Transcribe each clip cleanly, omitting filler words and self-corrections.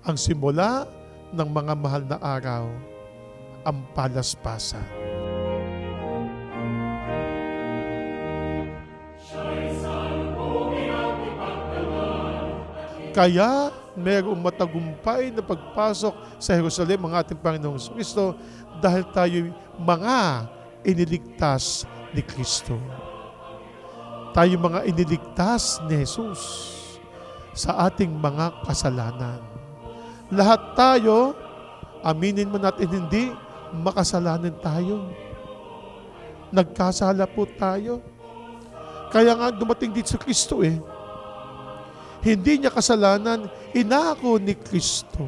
ang simula ng mga mahal na araw, ang palaspasan. Kaya mayroong matagumpay na pagpasok sa Jerusalem ang ating Panginoong Kristo dahil tayo mga iniligtas ni Kristo. Tayo mga iniligtas ni Jesus sa ating mga kasalanan. Lahat tayo, aminin mo natin hindi, makasalanan tayo. Nagkasala po tayo. Kaya nga dumating dito sa Kristo Hindi niya kasalanan, inako ni Kristo.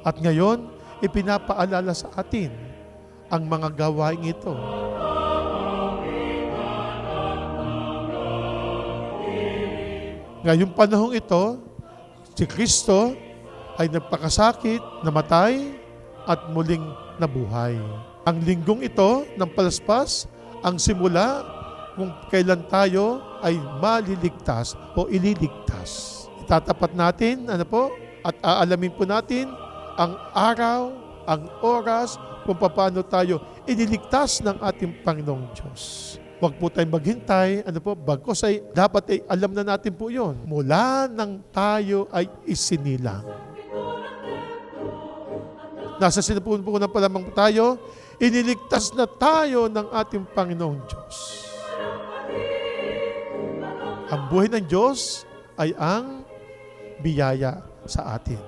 At ngayon, ipinapaalala sa atin ang mga gawain ito. Ngayong panahong ito, si Kristo ay nagpakasakit, namatay, at muling nabuhay. Ang linggong ito ng palaspas, ang simula kung kailan tayo ay maliligtas o ililigtas. Itatapat natin, at aalamin po natin ang araw, ang oras, kung paano tayo iniligtas ng ating Panginoong Diyos. Huwag po tayong maghintay, bagkos ay dapat ay alam na natin po yon. Mula nang tayo ay isinilang. Nasa sinapupunan pa lamang tayo, iniligtas na tayo ng ating Panginoong Diyos. Ang buhay ng Diyos ay ang biyaya sa atin.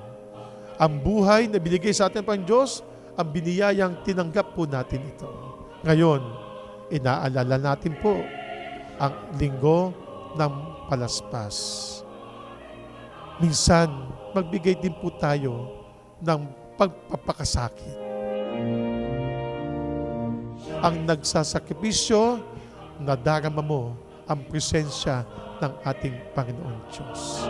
Ang buhay na binigay sa atin pang Diyos, ang biniyayang tinanggap po natin ito. Ngayon, inaalala natin po ang linggo ng palaspas. Minsan, magbigay din po tayo ng pagpapakasakit. Ang nagsasakripisyo, nadarama mo ang presensya ng ating Panginoon Diyos.